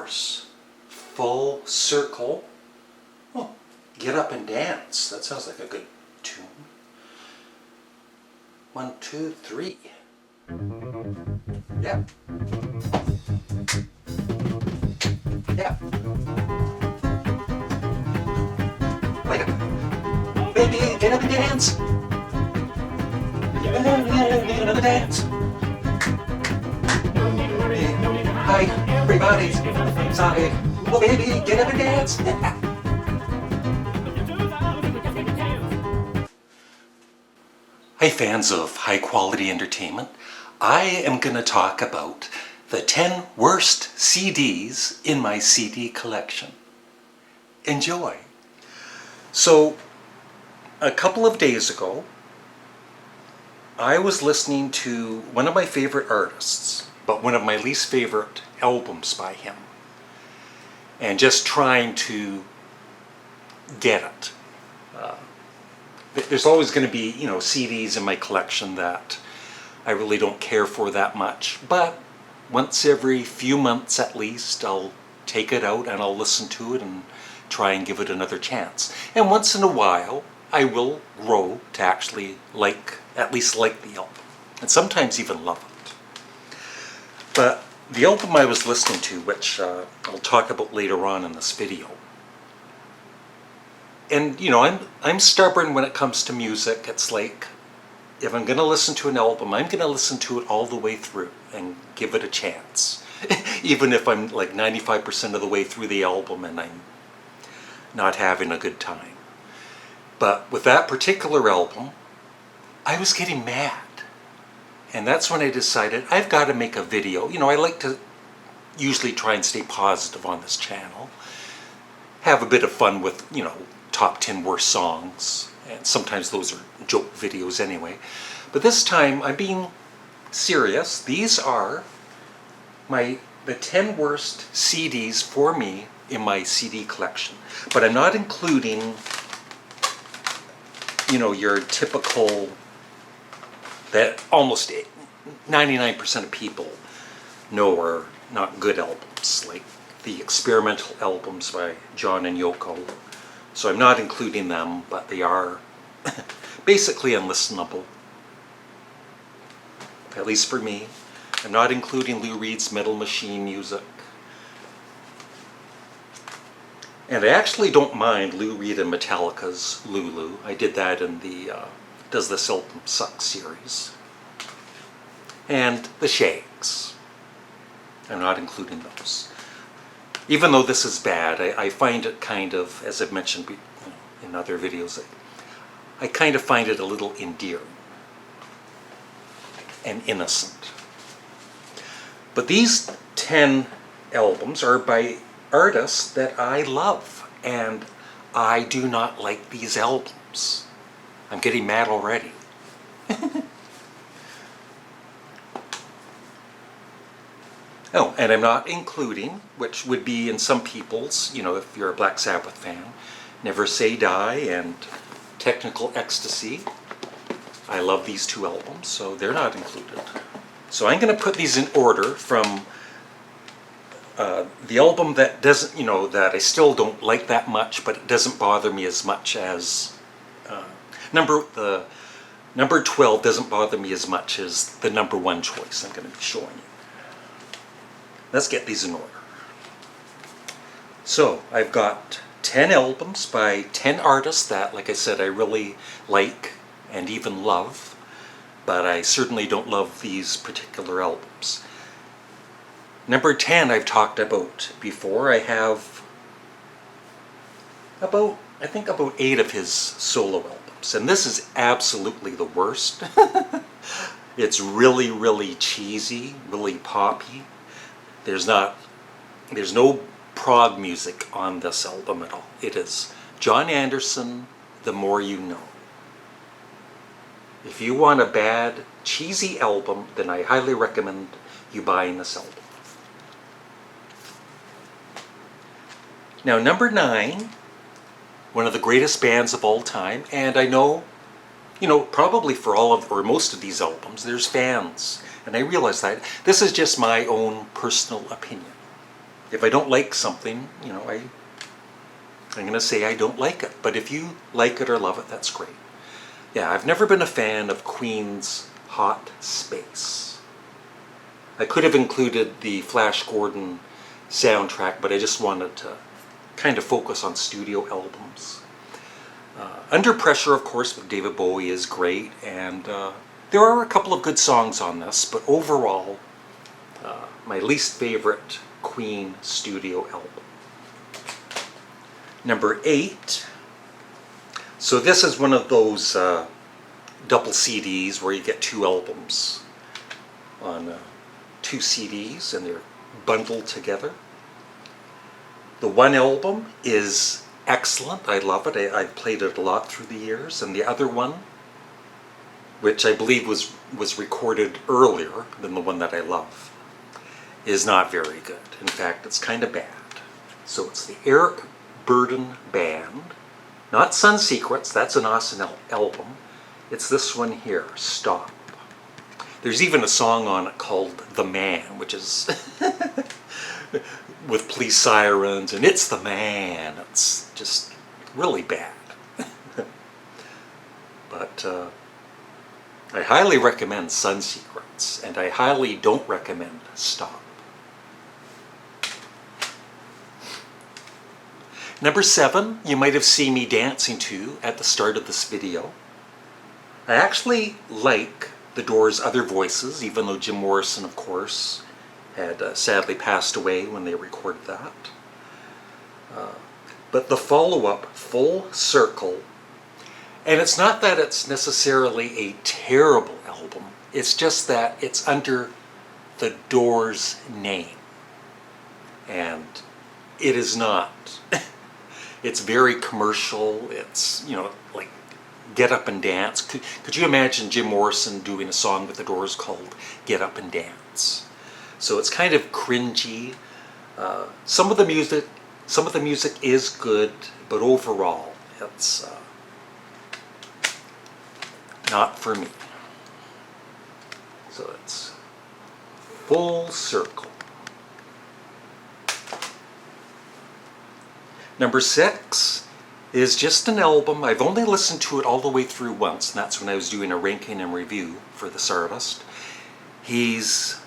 course, Full Circle. Oh, Get Up and Dance. That sounds like a good tune. 1, 2, 3. Yeah. Yeah. Like it. Baby, get up and dance. Get up and dance. Hi, everybody's sorry. Oh, baby, get up and dance. Hi, fans of high quality entertainment. I am going to talk about the 10 worst CDs in my CD collection. Enjoy. So, a couple of days ago, I was listening to one of my favorite artists, but one of my least favorite albums by him, and just trying to get it. There's always going to be, CDs in my collection that I really don't care for that much, but once every few months at least, I'll take it out and I'll listen to it and try and give it another chance. And once in a while, I will grow to actually at least like the album, and sometimes even love it. But the album I was listening to, which I'll talk about later on in this video, and I'm stubborn when it comes to music. It's like, if I'm going to listen to an album, I'm going to listen to it all the way through and give it a chance. Even if I'm like 95% of the way through the album and I'm not having a good time. But with that particular album, I was getting mad. And that's when I decided I've got to make a video. I like to usually try and stay positive on this channel. Have a bit of fun with, top 10 worst songs. And sometimes those are joke videos anyway. But this time I'm being serious. These are the 10 worst CDs for me in my CD collection. But I'm not including, your typical, that almost 99% of people know are not good albums, like the experimental albums by John and Yoko. So I'm not including them, but they are basically unlistenable, at least for me. I'm not including Lou Reed's Metal Machine music. And I actually don't mind Lou Reed and Metallica's Lulu. I did that in the Does This Album Suck series. And the Shakes. I'm not including those. Even though this is bad, I find it kind of, as I've mentioned in other videos, I kind of find it a little endearing and innocent. But these 10 albums are by artists that I love, and I do not like these albums. I'm getting mad already. Oh, and I'm not including, which would be in some people's, if you're a Black Sabbath fan, Never Say Die and Technical Ecstasy. I love these two albums, so they're not included. So I'm going to put these in order from the album that doesn't, that I still don't like that much, but it doesn't bother me as much as number 12 doesn't bother me as much as the number 1 choice I'm going to be showing you. Let's get these in order. So I've got 10 albums by 10 artists that, like I said, I really like and even love, but I certainly don't love these particular albums. Number 10 I've talked about before. I have about 8 of his solo albums, and this is absolutely the worst. It's really, really cheesy, really poppy. There's no prog music on this album at all. It is John Anderson, The More You Know. If you want a bad, cheesy album, then I highly recommend you buying this album. Now, number 9, one of the greatest bands of all time, and I know, probably for all of, or most of these albums, there's fans, and I realize that. This is just my own personal opinion. If I don't like something, you know, I'm going to say I don't like it. But if you like it or love it, that's great. Yeah, I've never been a fan of Queen's Hot Space. I could have included the Flash Gordon soundtrack, but I just wanted to kind of focus on studio albums. Under Pressure, of course, with David Bowie is great, and there are a couple of good songs on this, but overall, my least favorite Queen studio album. Number 8. So this is one of those double CDs where you get 2 albums on 2 CDs and they're bundled together. The one album is excellent. I love it. I've played it a lot through the years. And the other one, which I believe was recorded earlier than the one that I love, is not very good. In fact, it's kind of bad. So it's the Eric Burdon Band, not Sun Secrets, that's an awesome album. It's this one here, Stop. There's even a song on it called The Man, which is with police sirens, and it's the man. It's just really bad. But I highly recommend Sun Secrets, and I highly don't recommend Stop. Number 7, you might have seen me dancing to at the start of this video. I actually like The Doors' Other Voices, even though Jim Morrison, of course, had sadly passed away when they recorded that. But the follow-up, Full Circle, and it's not that it's necessarily a terrible album, it's just that it's under the Doors' name. And it is not. It's very commercial. It's, you know, like Get Up and Dance. Could you imagine Jim Morrison doing a song with the Doors called Get Up and Dance? So it's kind of cringy. Some of the music is good, but overall, it's not for me. So it's Full Circle. Number 6 is just an album. I've only listened to it all the way through once, and that's when I was doing a ranking and review for this artist. He's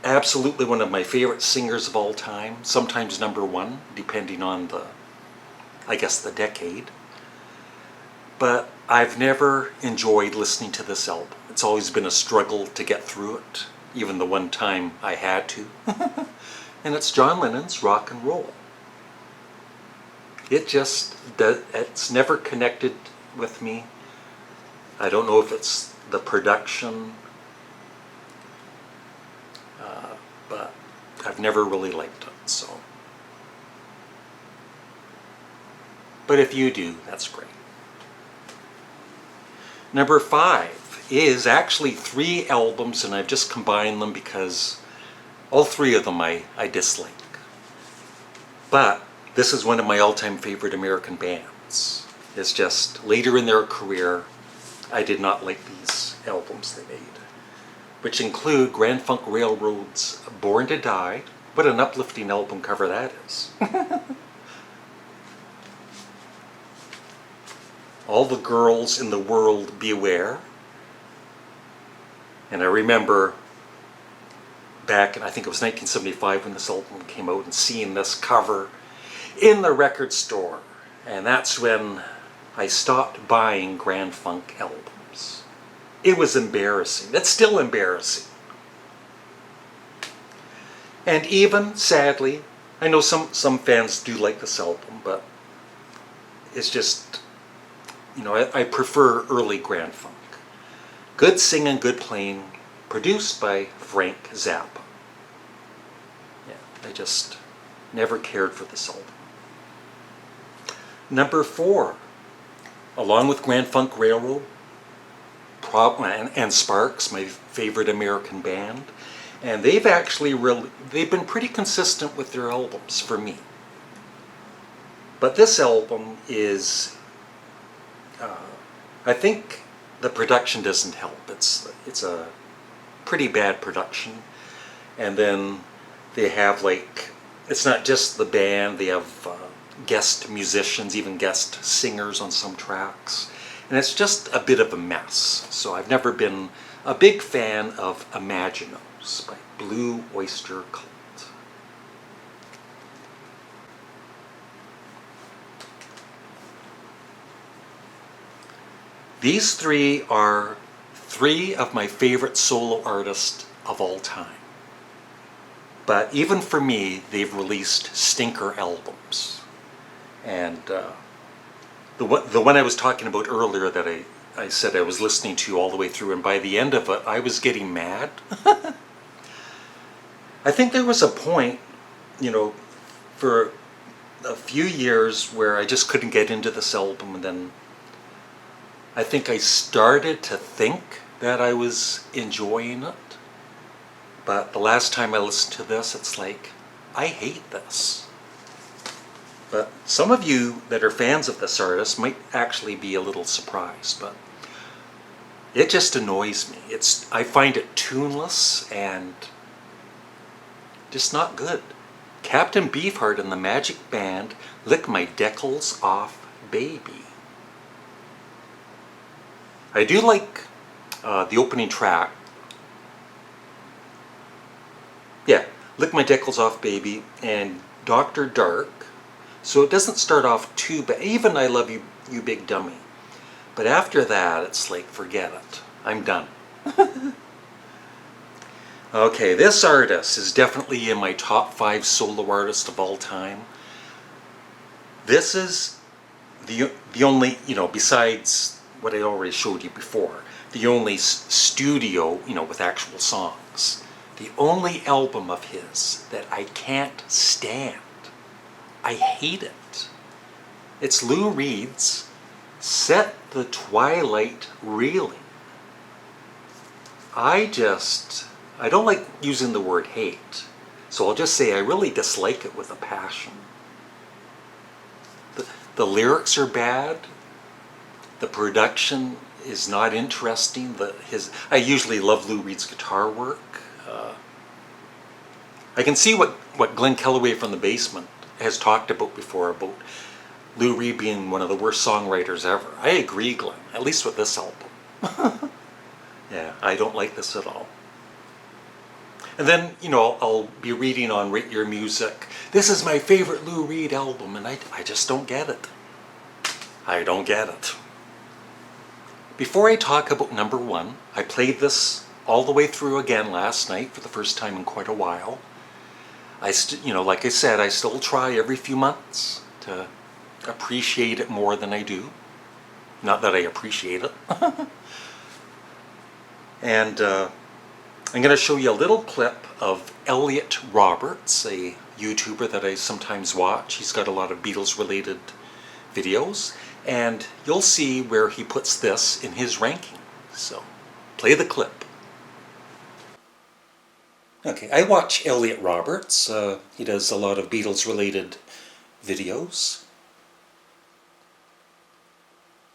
absolutely one of my favorite singers of all time, sometimes number 1, depending on the decade. But I've never enjoyed listening to this album. It's always been a struggle to get through it, even the one time I had to. And it's John Lennon's Rock and Roll. It's never connected with me. I don't know if it's the production, but I've never really liked it, so. But if you do, that's great. Number 5 is actually 3 albums, and I've just combined them because all 3 of them I dislike. But this is one of my all-time favorite American bands. It's just later in their career, I did not like these albums they made, which include Grand Funk Railroad's Born to Die. What an uplifting album cover that is. All the Girls in the World Beware. And I remember back in, I think it was 1975 when this album came out, and seeing this cover in the record store. And that's when I stopped buying Grand Funk albums. It was embarrassing. It's still embarrassing. And even, sadly, I know some fans do like this album, but it's just, you know, I prefer early Grand Funk. Good singing, good playing, produced by Frank Zappa. Yeah, I just never cared for this album. Number 4, along with Grand Funk Railroad and Sparks, my favorite American band, and they've been pretty consistent with their albums for me. But this album is, I think the production doesn't help. It's a pretty bad production. And then They have like, it's not just the band, they have guest musicians, even guest singers on some tracks. And it's just a bit of a mess. So I've never been a big fan of Imaginos by Blue Oyster Cult. These three are three of my favorite solo artists of all time. But even for me, they've released stinker albums. And the one I was talking about earlier that I said I was listening to all the way through, and by the end of it, I was getting mad. I think there was a point, you know, for a few years where I just couldn't get into this album, and then I think I started to think that I was enjoying it. But the last time I listened to this, it's like, I hate this. But some of you that are fans of this artist might actually be a little surprised, but it just annoys me. I find it tuneless and just not good. Captain Beefheart and the Magic Band, Lick My Decals Off Baby. I do like the opening track. Yeah, Lick My Decals Off Baby and Dr. Dark. So it doesn't start off too bad. Even I Love You, You Big Dummy. But after that, it's like, forget it. I'm done. Okay, this artist is definitely in my top 5 solo artists of all time. This is the only, you know, besides what I already showed you before, the only studio, you know, with actual songs. The only album of his that I can't stand. I hate it. It's Lou Reed's Set the Twilight Reeling. I don't like using the word hate, so I'll just say I really dislike it with a passion. The lyrics are bad. The production is not interesting. I usually love Lou Reed's guitar work. I can see what Glenn Kellaway from The Basement has talked about before, about Lou Reed being one of the worst songwriters ever. I agree, Glenn, at least with this album. Yeah, I don't like this at all. And then, you know, I'll be reading on Rate Your Music. This is my favorite Lou Reed album, and I just don't get it. I don't get it. Before I talk about number 1, I played this all the way through again last night for the first time in quite a while. You know, like I said, I still try every few months to appreciate it more than I do. Not that I appreciate it. And I'm going to show you a little clip of Elliot Roberts, a YouTuber that I sometimes watch. He's got a lot of Beatles-related videos, and you'll see where he puts this in his ranking. So, play the clip. Okay, I watch Elliot Roberts. He does a lot of Beatles-related videos.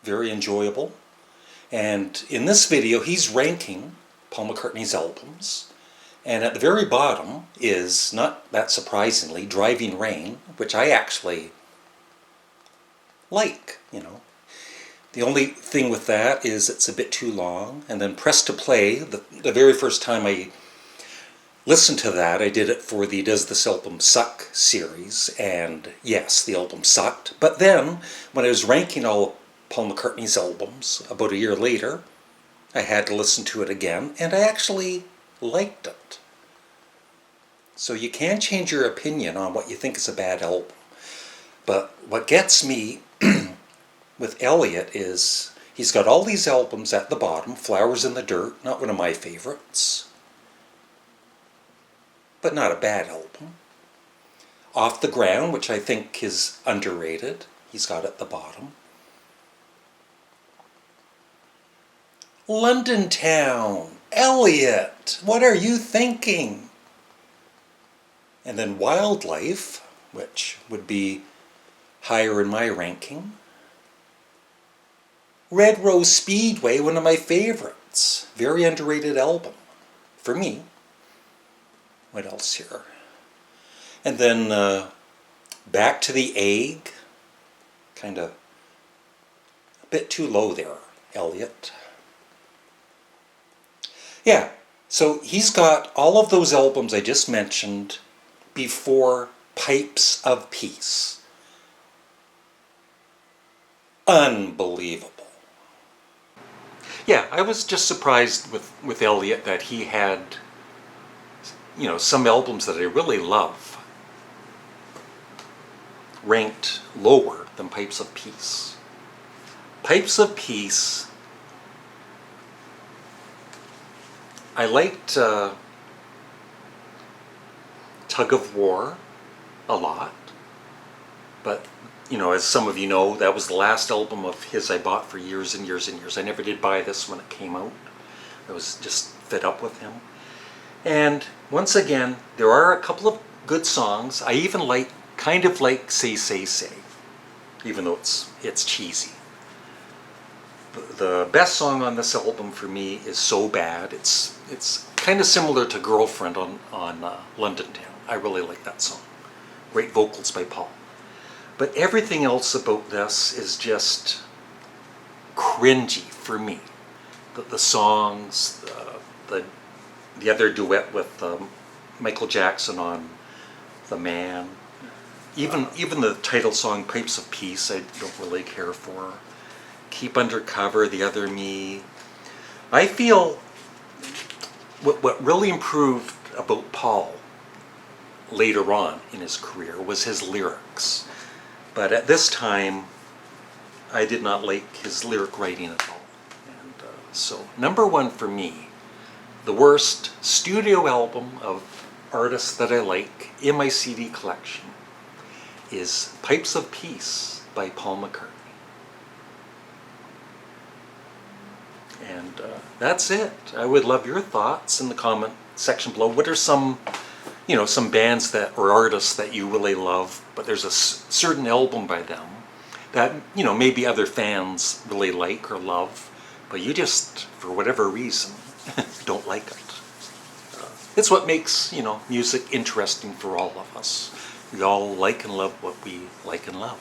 Very enjoyable. And in this video, he's ranking Paul McCartney's albums. And at the very bottom is, not that surprisingly, Driving Rain, which I actually like, you know. The only thing with that is it's a bit too long. And then Press to Play, the very first time I listened to that, I did it for the Does This Album Suck series, and yes, the album sucked. But then, when I was ranking all Paul McCartney's albums about a year later, I had to listen to it again, and I actually liked it. So you can change your opinion on what you think is a bad album. But what gets me with Elliot is he's got all these albums at the bottom. Flowers in the Dirt, not one of my favorites, but not a bad album. Off the Ground, which I think is underrated, he's got at the bottom. London Town, Elliot, what are you thinking? And then Wildlife, which would be higher in my ranking. Red Rose Speedway, one of my favorites. Very underrated album, for me. What else here? And then Back to the Egg, kind of a bit too low there, Elliot. Yeah, so he's got all of those albums I just mentioned before Pipes of Peace. Unbelievable. Yeah, I was just surprised with Elliot that he had, you know, some albums that I really love ranked lower than Pipes of Peace. Pipes of Peace, I liked Tug of War a lot, but you know, as some of you know, that was the last album of his I bought for years and years and years. I never did buy this when it came out. I was just fed up with him. And once again, there are a couple of good songs. I even kind of like Say Say Say, even though it's cheesy. The best song on this album for me is So Bad. It's kind of similar to Girlfriend on London Town. I really like that song. Great vocals by Paul. But everything else about this is just cringy for me. The songs, the other duet with Michael Jackson on The Man, even the title song Pipes of Peace I don't really care for. Keep Undercover, The Other Me. I feel what really improved about Paul later on in his career was his lyrics. But at this time, I did not like his lyric writing at all. And so, number one for me, the worst studio album of artists that I like in my CD collection is Pipes of Peace by Paul McCartney. And that's it. I would love your thoughts in the comment section below. What are some bands that or artists that you really love, but there's a certain album by them that, you know, maybe other fans really like or love, but you just, for whatever reason, don't like it. It's what makes, you know, music interesting for all of us. We all like and love what we like and love.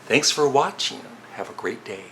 Thanks for watching. Have a great day.